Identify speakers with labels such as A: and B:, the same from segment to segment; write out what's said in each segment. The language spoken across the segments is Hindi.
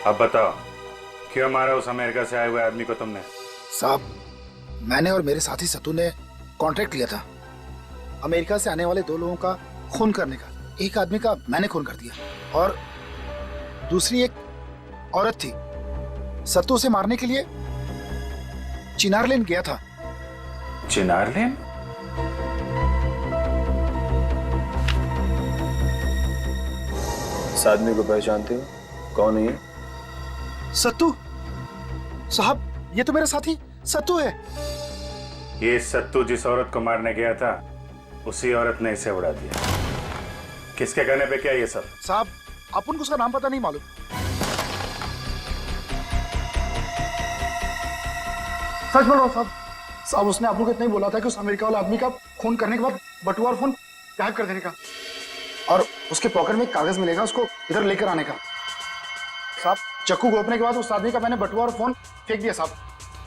A: अब बताओ, क्यों मारा उस अमेरिका से आए हुए आदमी को तुमने?
B: साहब, मैंने और मेरे साथी सत्तू ने कॉन्ट्रैक्ट लिया था अमेरिका से आने वाले 2 लोगों का खून करने का। एक आदमी का मैंने खून कर दिया और दूसरी एक औरत थी। सत्तू से मारने के लिए चिनार लेन गया था।
A: चिनार लेन?
C: इस आदमी को पहचानते हो? कौन है ये?
B: सत्तू साहब, ये तो मेरा साथी सत्तू है।
A: ये सत्तू जिस औरत को मारने गया था, उसी औरत ने इसे उड़ा दिया। किसके कहने पे क्या ये सब?
B: साहब, अपन को उसका नाम पता नहीं मालूम। सच बोल रहा हूँ साहब। साहब, उसने आप लोग को इतना ही बोला था कि उस अमेरिका वाले आदमी का खून करने के बाद बटुआ और फोन गायब कर देने का, और उसके पॉकेट में एक कागज मिलेगा, उसको इधर लेकर आने का। साहब, चक्कू घोंपने के बाद उस आदमी का मैंने बटुआ और फोन फेंक दिया साहब,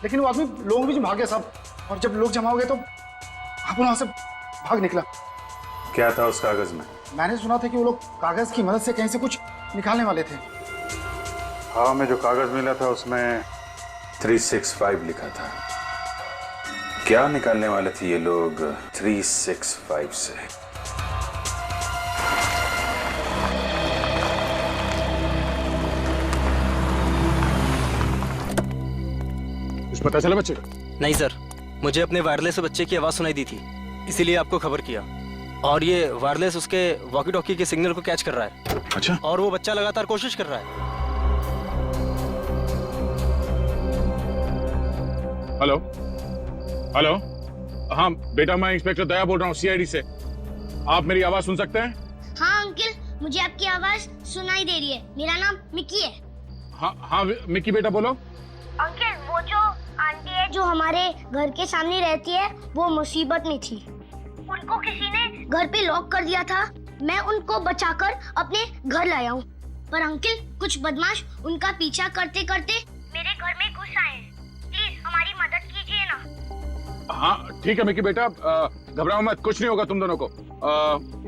B: लेकिन वो आदमी लोगों के बीच भाग गया साहब, और जब लोग जमा हो गए तो आप वहां से भाग निकला।
A: क्या था उस कागज में?
B: मैंने सुना था कि वो लोग कागज की मदद से कहीं से कुछ निकालने वाले थे।
A: हाँ, हमें जो कागज मिला था उसमें 365 लिखा था। क्या निकालने वाले थे ये लोग 365 से?
D: कुछ पता चला बच्चे का?
E: नहीं सर, मुझे अपने वायरलेस से बच्चे की आवाज सुनाई दी थी, इसीलिए आपको खबर किया। और ये वायरलेस उसके वॉकी टॉकी के सिग्नल को कैच कर रहा है।
D: अच्छा।
E: और वो बच्चा लगातार कोशिश कर रहा है।
D: हेलो हेलो, हाँ बेटा, मैं इंस्पेक्टर दया बोल रहा हूँ सीआईडी से। आप मेरी आवाज सुन सकते हैं?
F: हाँ अंकल, मुझे आपकी आवाज सुनाई दे रही है। मेरा नाम मिक्की है।
D: हाँ हाँ मिक्की बेटा बोलो।
F: अंकल, वो जो आंटी है जो हमारे घर के सामने रहती है, वो मुसीबत में थी। उनको किसी ने घर पे लॉक कर दिया था। मैं उनको बचाकर अपने घर लाया हूँ, पर अंकल कुछ बदमाश उनका पीछा करते करते मेरे घर में घुस आए हैं। प्लीज हमारी मदद कीजिए ना।
D: हाँ ठीक है मिक्की बेटा, घबराओ मत, कुछ नहीं होगा तुम दोनों को।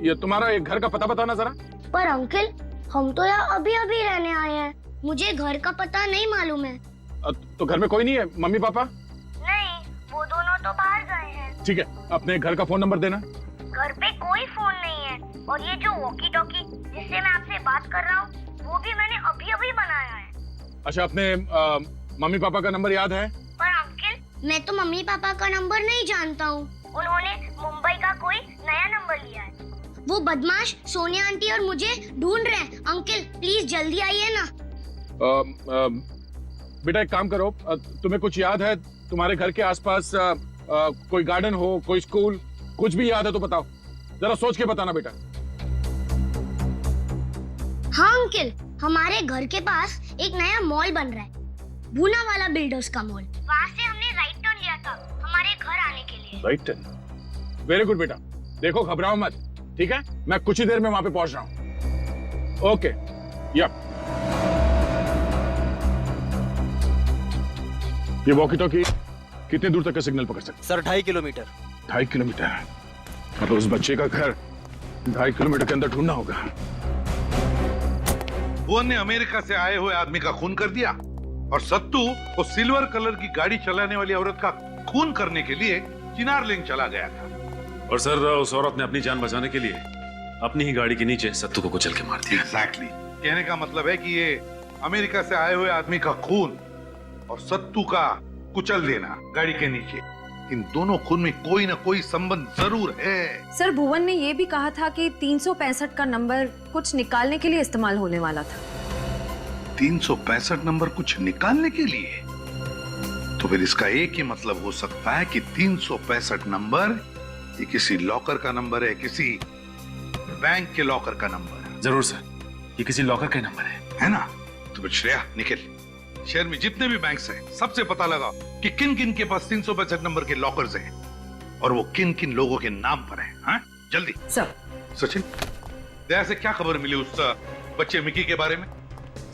D: ये तुम्हारा एक घर का पता बताना जरा।
F: पर अंकल, हम तो यहाँ अभी अभी रहने आए हैं, मुझे घर का पता नहीं मालूम है।
D: तो घर में कोई नहीं है? Mummy papa?
F: नहीं, वो दोनों तो बाहर गए हैं।
D: ठीक है, अपने घर का फोन नंबर देना।
F: घर पे कोई फोन नहीं है, और ये जो वॉकी टॉकी जिससे मैं आपसे बात कर रहा हूँ, वो भी मैंने अभी अभी बनाया है।
D: अच्छा, अपने मम्मी पापा का नंबर याद है?
F: पर अंकल, मैं तो मम्मी पापा का नंबर नहीं जानता हूँ। उन्होंने मुंबई का कोई नया नंबर लिया है। वो बदमाश सोनिया आंटी और मुझे ढूंढ रहे हैं। अंकल प्लीज जल्दी आइए ना।
D: बेटा एक काम करो, तुम्हें कुछ याद है? तुम्हारे घर के आसपास कोई गार्डन हो, कोई स्कूल, कुछ भी याद है तो बताओ, जरा सोच के बताना बेटा।
F: हाँ अंकल, हमारे घर के पास एक नया मॉल बन रहा है, भूना वाला बिल्डर्स का मॉल। वहाँ से हमने राइट टर्न लिया था हमारे घर आने के लिए।
D: Right turn? वेरी गुड बेटा। देखो घबराओ मत, ठीक है? मैं कुछ ही देर में वहां पे पहुंच रहा हूँ। ओके, या ये वॉकी टॉकी कितने दूर तक का सिग्नल पकड़ सकते?
E: Sir 2.5 kilometre.
D: 2.5 किलोमीटर? मतलब उस बच्चे का घर 2.5 किलोमीटर के अंदर ढूंढना होगा।
G: भुवन ने अमेरिका से आए हुए आदमी का खून कर दिया, और सत्तू वो सिल्वर कलर की गाड़ी चलाने वाली औरत का खून करने के लिए चिनार लेन चला गया था।
H: और सर, उस औरत ने अपनी जान बचाने के लिए अपनी ही गाड़ी के नीचे सत्तू को कुचल के मार दिया।
G: एग्जैक्टली। कहने का मतलब है कि ये अमेरिका से आए हुए आदमी का खून और सत्तू का कुचल देना गाड़ी के नीचे, इन दोनों खून में कोई ना कोई संबंध जरूर है।
I: सर, भुवन ने ये भी कहा था कि 365 का नंबर कुछ निकालने के लिए इस्तेमाल होने वाला था।
G: 365 नंबर कुछ निकालने के लिए? तो फिर इसका एक ही मतलब हो सकता है कि 365 नंबर ये किसी लॉकर का नंबर है, किसी बैंक के लॉकर का नंबर है।
H: जरूर सर, ये किसी लॉकर का नंबर
G: है ना? तो फिर श्रेया, निखिल, शहर में जितने भी बैंक्स हैं, सबसे पता लगाओ कि किन किन के पास 365 नंबर के लॉकर्स हैं, और वो किन किन लोगों के नाम पर हैं। हाँ, जल्दी।
I: सर।
G: सचिन, दया से क्या खबर मिली उस बच्चे मिकी के बारे में?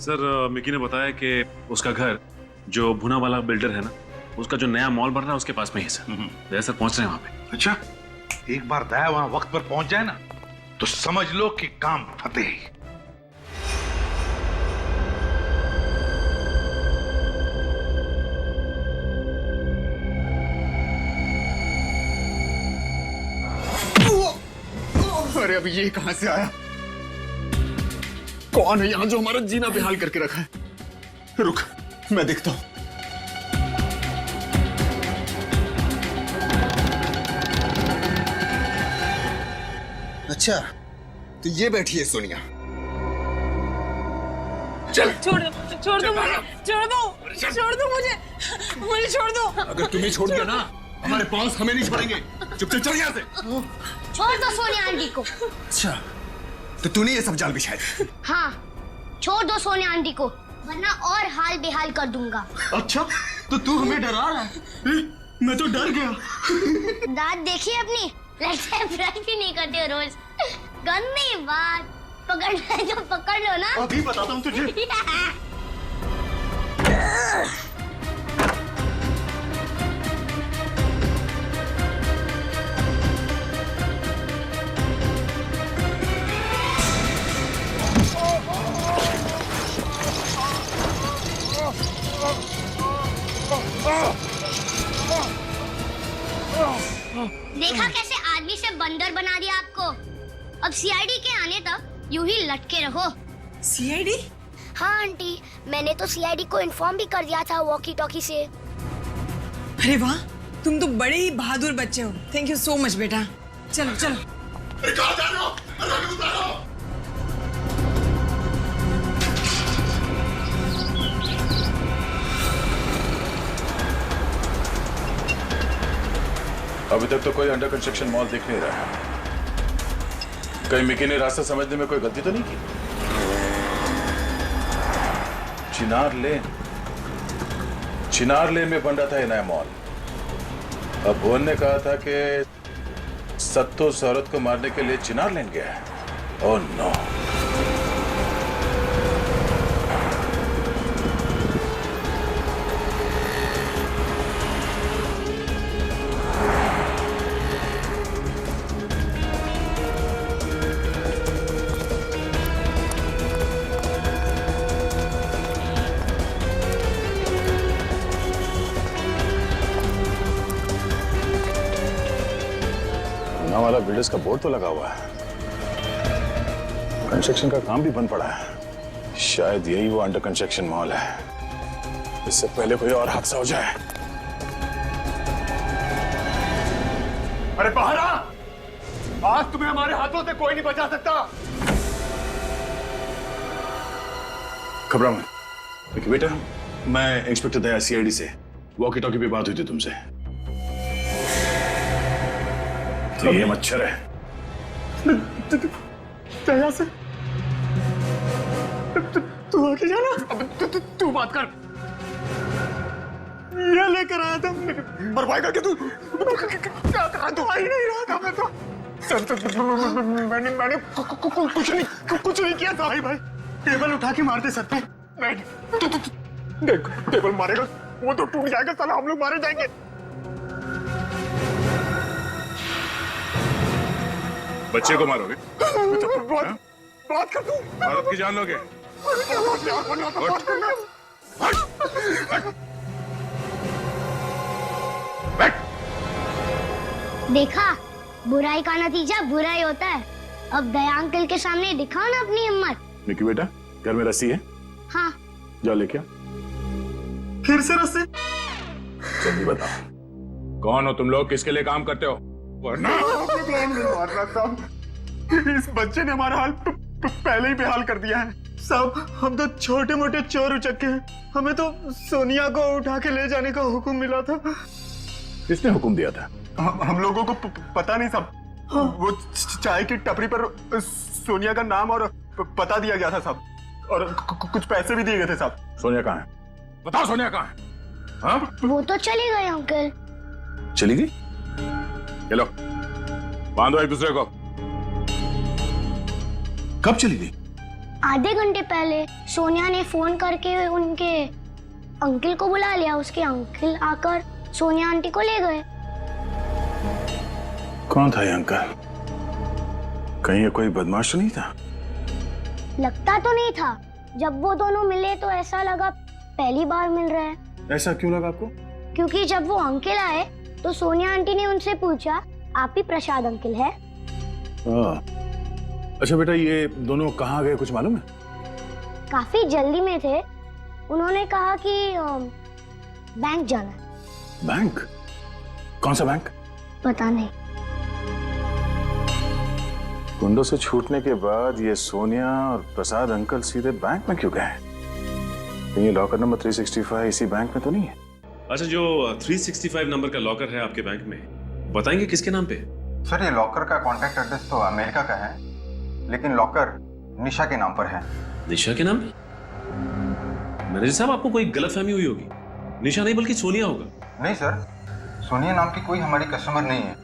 H: सर, मिकी ने बताया कि उसका घर जो भुना वाला बिल्डर है ना, उसका जो नया मॉल बन रहा है उसके पास में ही सर। दया सर पहुंच रहे हैं वहां पे।
G: अच्छा, एक बार दया वहां वक्त पर पहुंच जाए ना, तो समझ लो कि काम फतेह।
B: अरे अभी ये कहां से आया? कौन है यहाँ जो हमारा जीना बेहाल करके रखा है? रुक, मैं देखता हूं। अच्छा, तो ये बैठी है सोनिया। चल,
J: छोड़ दो मुझे, छोड़ दो मुझे, मुझे छोड़ दो।
B: अगर तुम्हें छोड़ दिया ना, हमारे बॉस हमें नहीं छोड़ेंगे। चुपचाप चल यहाँ से।
F: छोड़ दो सोनिया आंटी को।
B: अच्छा, तो तूने ये सब जाल बिछाया?
F: हाँ, छोड़ दो सोनिया आंटी को, वरना और हाल बेहाल कर दूंगा।
B: अच्छा, तो तू हमें डरा रहा है? मैं तो डर गया।
F: दांत देखिए अपनी, लगता है ब्रश भी नहीं करते हो रोज। गंदी बात, पकड़ना है जो पकड़ लो ना।
B: अभी बताता हूँ तुझे।
F: देखा कैसे आदमी से बंदर बना दिया आपको। अब सीआईडी के आने तक यूं ही लटके रहो।
J: सीआईडी?
F: हाँ आंटी, मैंने तो सीआईडी को इन्फॉर्म भी कर दिया था वॉकी टॉकी से।
J: अरे वाह, तुम तो बड़े ही बहादुर बच्चे हो। थैंक यू सो मच बेटा। चलो चलो।
B: कहाँ जा रहे हो? अरे उतारो।
A: अभी तक तो कोई अंडर कंस्ट्रक्शन मॉल दिख नहीं रहा है। कहीं मिकी ने रास्ता समझने में कोई गलती तो नहीं की? चिनार लेन में बन रहा था ये नया मॉल। अब भुवन ने कहा था कि सत्तो शौहरत को मारने के लिए चिनार लेन गया है। Oh no. वाला बिल्डर्स का बोर्ड तो लगा हुआ है, कंस्ट्रक्शन का काम भी बंद पड़ा है। शायद यही वो अंडर कंस्ट्रक्शन मॉल है। इससे पहले कोई और हादसा हो जाए।
B: अरे बाहर आ! आज तुम्हें हमारे हाथों से कोई नहीं बचा सकता।
A: घबरा मत। देखिए बेटा, मैं इंस्पेक्टर दया सीआईडी से वॉकी टॉकी पे बात हुई थी तुमसे। तो ये मच्छर है।
B: दया से? तू आके जाना। अब तू बात कर। ये लेकर आया था बर्बाद करके। तू तू आ ही नहीं रहा था। मैं तो मैंने कुछ नहीं किया था। भाई टेबल उठा के मारते सर पे। देख, टेबल मारेगा वो तो टूट जाएगा। साला हम लोग मारे जाएंगे।
A: बच्चे को मारोगे?
B: बात कर तू।
A: औरत की जान लोगे?
F: देखा, बुराई का नतीजा बुरा ही होता है। अब दया अंकल के सामने दिखाओ ना अपनी हिम्मत।
A: मिकी बेटा, घर में रस्सी है?
F: हाँ।
A: जाओ लेके आ।
B: फिर से रस्सी?
A: जल्दी बताओ, कौन हो तुम लोग? किसके लिए काम करते हो? वरना
B: इस बच्चे ने हमारा हाल पहले ही बेहाल कर दिया है। सब हम तो छोटे मोटे चोर उचक्के हैं। हमें तो सोनिया को उठा के ले जाने का हुक्म मिला था।
A: किसने हुक्म दिया था?
B: हम लोगों को पता नहीं सब। वो चाय की टपरी पर सोनिया का नाम और पता दिया गया था सब, और कुछ पैसे भी दिए गए थे सब।
A: सोनिया कहाँ है? बताओ, सोनिया कहाँ है? हाँ?
F: वो तो चली गई अंकल।
A: चली गई? चलो बांधो एक दूसरे को। कब चली गई?
F: आधे घंटे पहले सोनिया ने फोन करके उनके अंकल को बुला लिया। उसके अंकल आकर सोनिया आंटी को ले गए।
A: कौन था ये अंकल? कहीं ये कोई बदमाश तो नहीं था?
F: लगता तो नहीं था। जब वो दोनों मिले तो ऐसा लगा पहली बार मिल रहे हैं।
A: ऐसा क्यों लगा आपको?
F: क्योंकि जब वो अंकल आए तो सोनिया आंटी ने उनसे पूछा, आप ही प्रसाद अंकल है?
A: अच्छा बेटा, ये दोनों कहाँ गए कुछ मालूम है?
F: काफी जल्दी में थे। उन्होंने कहा कि बैंक जाना है।
A: बैंक? कौन सा बैंक?
F: पता नहीं।
A: गुंडों से छूटने के बाद ये सोनिया और प्रसाद अंकल सीधे बैंक में क्यों गए? कहीं ये लॉकर नंबर 365 इसी बैंक में तो नहीं है?
H: अच्छा, जो 365 नंबर का लॉकर है आपके बैंक में, बताएंगे किसके नाम पे?
K: सर, ये लॉकर का कॉन्टैक्ट एड्रेस तो अमेरिका का है, लेकिन लॉकर निशा के नाम पर है।
H: निशा के नाम पे? मैनेजर साहब, आपको कोई गलतफहमी हुई होगी। निशा नहीं बल्कि सोनिया होगा।
K: नहीं सर, सोनिया नाम की कोई हमारी कस्टमर नहीं है।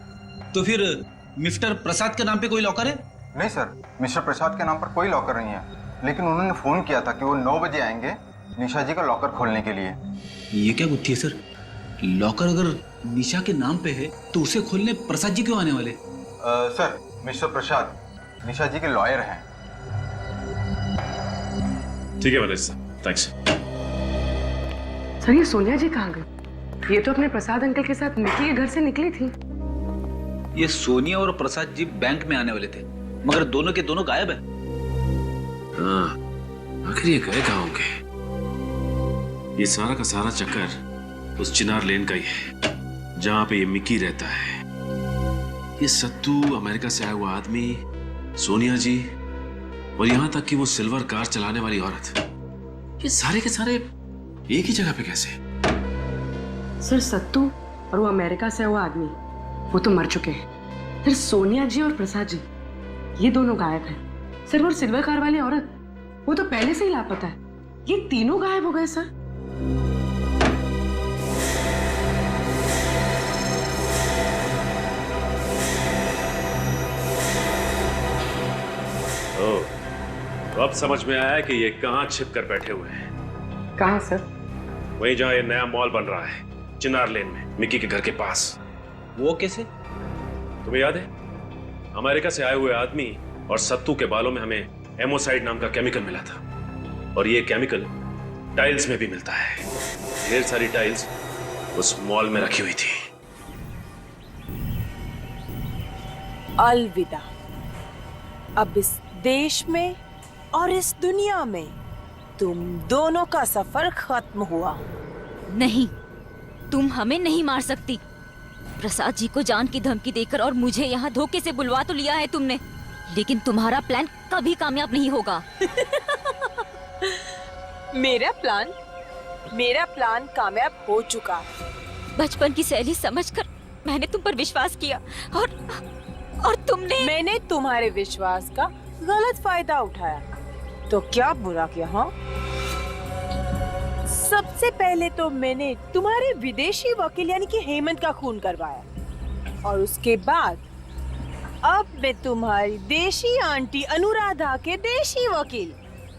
L: तो फिर मिस्टर प्रसाद के नाम पे कोई लॉकर है?
K: नहीं सर, मिस्टर प्रसाद के नाम पर कोई लॉकर नहीं है, लेकिन उन्होंने फोन किया था कि वो 9 बजे आएंगे निशा जी का लॉकर खोलने के लिए।
L: ये क्या गुत्थी है सर? लॉकर अगर निशा के नाम पे है तो उसे खोलने प्रसाद जी क्यों आने वाले?
K: सर, मिस्टर प्रसाद निशा जी के लॉयर हैं।
H: ठीक है मैनेजर साहब, थैंक्स।
M: सर, ये सोनिया जी कहाँ गई? ये तो अपने प्रसाद अंकल के साथ मिकी के घर से निकली थी।
L: ये सोनिया और प्रसाद जी बैंक में आने वाले थे, मगर दोनों के दोनों गायब है।
H: हाँ, आखिर ये गए कहाँ होंगे? ये सारा का सारा चक्कर उस चिनार लेन का ही है, जहां पे ये मिकी रहता है। ये सत्तू, अमेरिका से आया हुआ आदमी, सोनिया जी, और यहां तक कि वो सिल्वर कार चलाने वाली औरत, ये सारे के सारे एक ही जगह पे कैसे?
M: सर, सत्तू और वो अमेरिका से हुआ आदमी वो तो मर चुके हैं। फिर सोनिया जी और प्रसाद जी ये दोनों गायब हैं। सर, वो सिल्वर कार वाली औरत वो तो पहले से ही लापता है। ये तीनों गायब हो गए सर।
H: ओह, तो अब समझ में आया कि ये कहाँ छिप कर बैठे हुए हैं।
M: कहाँ सर?
H: वहीं जहाँ ये नया मॉल बन रहा है, चिनार लेन में, मिकी के घर के पास।
L: वो कैसे?
H: तुम्हें याद है, अमेरिका से आए हुए आदमी और सत्तू के बालों में हमें एमोसाइड नाम का केमिकल मिला था, और ये केमिकल टाइल्स में भी मिलता है। ढेर सारी टाइल्स उस मॉल में रखी हुई थी।
N: अलविदा। अब इस देश में और इस दुनिया में तुम दोनों का सफर खत्म हुआ।
O: नहीं, तुम हमें नहीं मार सकती। प्रसाद जी को जान की धमकी देकर और मुझे यहाँ धोखे से बुलवा तो लिया है तुमने, लेकिन तुम्हारा प्लान कभी कामयाब नहीं होगा।
N: मेरा प्लान कामयाब हो चुका।
O: बचपन की सहेली समझकर मैंने तुम पर विश्वास किया और तुमने।
N: मैंने तुम्हारे विश्वास का गलत फायदा उठाया, तो क्या बुरा किया? हाँ, सबसे पहले तो मैंने तुम्हारे विदेशी वकील यानी कि हेमंत का खून करवाया, और उसके बाद अब मैं तुम्हारी देशी आंटी अनुराधा के देशी वकील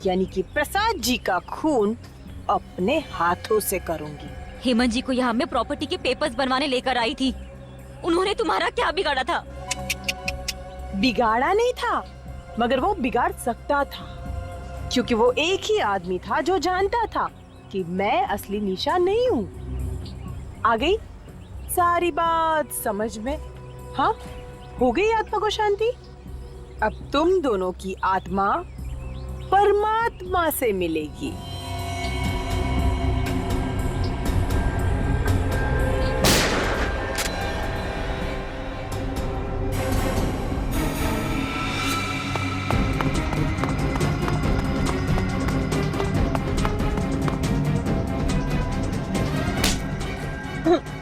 N: यानी कि प्रसाद जी का खून अपने हाथों से करूंगी।
O: हेमंत जी को यहाँ मैं प्रॉपर्टी के पेपर्स बनवाने लेकर आई थी। उन्होंने तुम्हारा क्या बिगाड़ा था?
N: बिगाड़ा नहीं था, मगर वो बिगाड़ सकता था, क्योंकि वो एक ही आदमी था जो जानता था कि मैं असली निशा नहीं हूँ। आ गई सारी बात समझ में? हाँ, हो गई आत्मा को शांति। अब तुम दोनों की आत्मा परमात्मा से मिलेगी।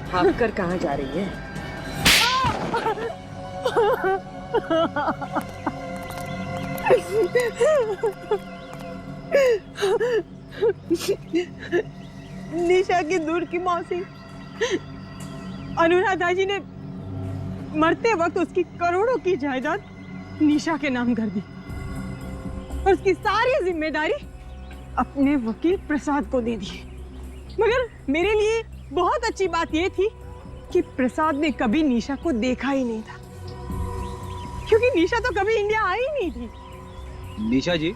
M: भाग कर कहाँ जा रही है?
N: निशा की दूर की मौसी अनुराधा जी ने मरते वक्त उसकी करोड़ों की जायदाद निशा के नाम कर दी, और उसकी सारी जिम्मेदारी अपने वकील प्रसाद को दे दी। मगर मेरे लिए बहुत अच्छी बात यह थी कि प्रसाद ने कभी निशा को देखा ही नहीं था, क्योंकि निशा तो कभी इंडिया आई नहीं थी।
L: निशा जी,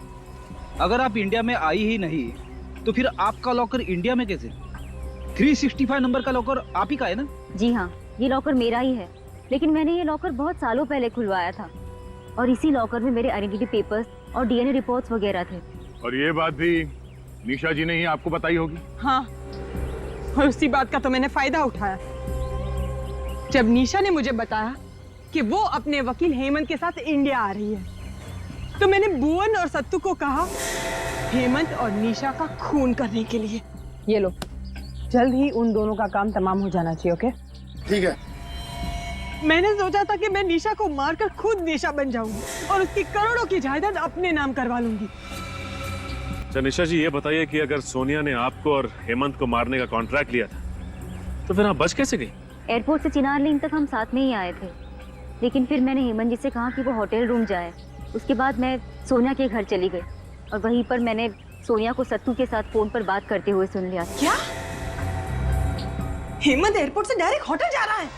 L: अगर आप इंडिया में आई ही नहीं तो फिर आपका लॉकर इंडिया में कैसे? 365 नंबर का लॉकर आप ही का है ना?
O: जी हाँ, ये लॉकर मेरा ही है, लेकिन मैंने ये लॉकर बहुत सालों पहले खुलवाया था। और इसी लॉकर में मेरे आइडेंटिटी पेपर्स और डीएनए रिपोर्ट्स वगैरह थे।
D: और ये बात भी निशा जी ने ही आपको बताई होगी?
N: हाँ, और उसी बात का तो मैंने फायदा उठाया। जब निशा ने मुझे बताया कि वो अपने वकील हेमंत के साथ इंडिया आ रही है, तो मैंने भुवन और सत्तू को कहा हेमंत और निशा का खून करने के लिए। ये लो, जल्द ही उन दोनों का काम तमाम हो जाना चाहिए। ओके,
B: ठीक है।
N: मैंने सोचा था कि मैं निशा को मारकर खुद निशा बन जाऊंगी और उसकी करोड़ों की जायदाद अपने नाम करवा लूंगी।
H: अच्छा निशा जी, ये बताइए कि अगर सोनिया ने आपको और हेमंत को मारने का कॉन्ट्रैक्ट लिया था, तो फिर आप बच कैसे गई?
O: एयरपोर्ट से चिनार लेन तक हम साथ में ही आए थे, लेकिन फिर मैंने हेमंत जी से कहा कि वो होटल रूम जाए। उसके बाद मैं सोनिया के घर चली गई और वहीं पर मैंने सोनिया को सत्तू के साथ फोन पर बात करते हुए सुन लिया।
J: क्या? हेमंत एयरपोर्ट से डायरेक्ट होटल जा रहा है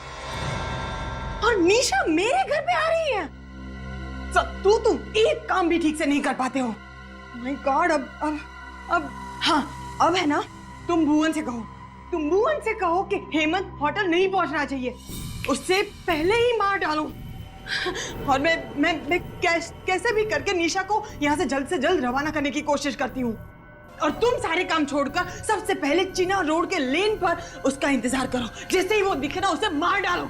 J: और निशा मेरे घर पे आ रही है? सत्तू, तुम एक काम भी ठीक से नहीं कर पाते हो। माय गॉड, अब हाँ, अब है ना, तुम भुवन से कहो कि हेमंत होटल नहीं पहुंचना चाहिए, उससे पहले ही मार डालो। और मैं कैसे भी करके निशा को यहाँ से जल्द रवाना करने की कोशिश करती हूँ। और तुम सारे काम छोड़कर सबसे पहले चिनार रोड के लेन पर उसका इंतजार करो। जैसे ही वो दिखे ना, उसे मार डालो।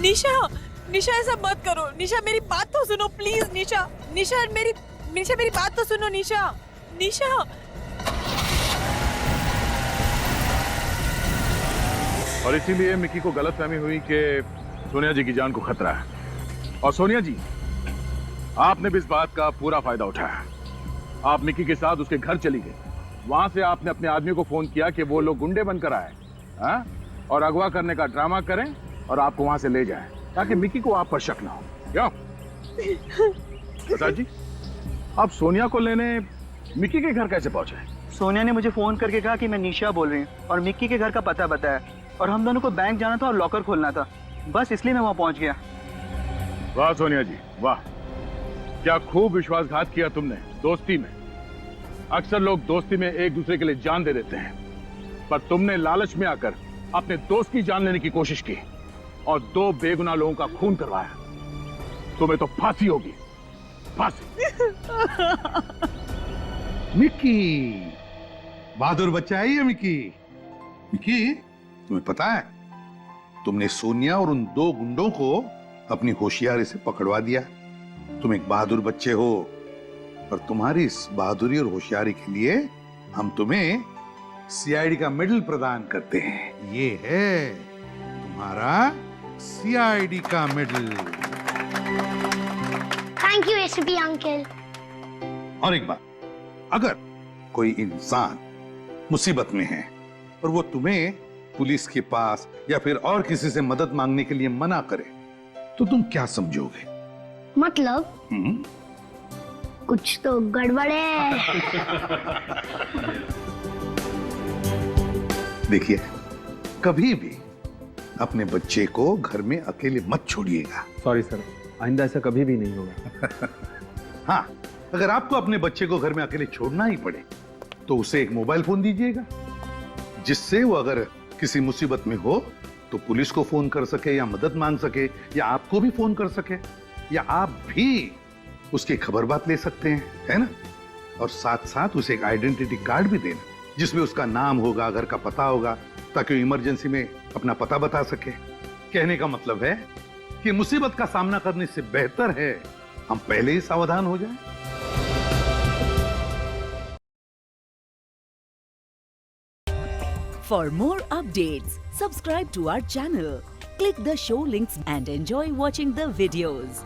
N: निशा ऐसा मत करो। निशा मेरी बात तो सुनो प्लीज। निशा मेरी बात तो सुनो। निशा
D: और इसीलिए मिकी को गलतफहमी हुई कि सोनिया जी की जान को खतरा है। और सोनिया जी, आपने भी इस बात का पूरा फायदा उठाया। आप मिकी के साथ उसके घर चली गई। वहां से आपने अपने आदमी को फोन किया कि वो लोग गुंडे बनकर आए और अगवा करने का ड्रामा करें और आपको वहां से ले जाएं, ताकि मिकी को आप पर शक ना हो। क्या प्रसाद जी, आप सोनिया को लेने मिकी के घर कैसे पहुंचे?
L: सोनिया ने मुझे फोन करके कहा कि मैं निशा बोल रही हूँ और मिक्की के घर का पता बताया, और हम दोनों को बैंक जाना था और लॉकर खोलना था, बस इसलिए मैं वहां पहुंच गया।
D: वाह सोनिया जी, वाह, क्या खूब विश्वासघात किया तुमने दोस्ती में। अक्सर लोग दोस्ती में एक दूसरे के लिए जान दे देते हैं, पर तुमने लालच में आकर अपने दोस्त की जान लेने की कोशिश की और 2 बेगुनाह लोगों का खून करवाया। तुम्हें तो फांसी होगी, फांसी।
G: मिकी, बहादुर बच्चा है ये मिकी। मिकी, तुम्हें पता है, तुमने सोनिया और उन 2 गुंडों को अपनी होशियारी से पकड़वा दिया। तुम एक बहादुर बच्चे हो, और तुम्हारी इस बहादुरी और होशियारी के लिए हम तुम्हें सीआईडी का मेडल प्रदान करते हैं। ये है तुम्हारा सीआईडी का medal.
F: Thank you SP uncle.
G: और एक बात, अगर कोई इंसान मुसीबत में है और वो तुम्हें पुलिस के पास या फिर और किसी से मदद मांगने के लिए मना करे, तो तुम क्या समझोगे?
F: मतलब कुछ तो गड़बड़ है।
G: देखिए, कभी भी अपने बच्चे को घर में अकेले मत छोड़िएगा।
K: सॉरी सर, आइंदा ऐसा कभी भी नहीं होगा।
G: हाँ, अगर आपको अपने बच्चे को घर में अकेले छोड़ना ही पड़े, तो उसे एक मोबाइल फोन दीजिएगा, जिससे वो अगर किसी मुसीबत में हो तो पुलिस को फोन कर सके या मदद मांग सके, या आपको भी फोन कर सके, या आप भी उसकी खबर बात ले सकते हैं, है ना? और साथ साथ उसे एक आइडेंटिटी कार्ड भी देना, जिसमें उसका नाम होगा, घर का पता होगा, ताकि वो इमरजेंसी में अपना पता बता सके। कहने का मतलब है कि मुसीबत का सामना करने से बेहतर है हम पहले ही सावधान हो जाएं।
P: For more updates, subscribe to our channel, click the show links and enjoy watching the videos.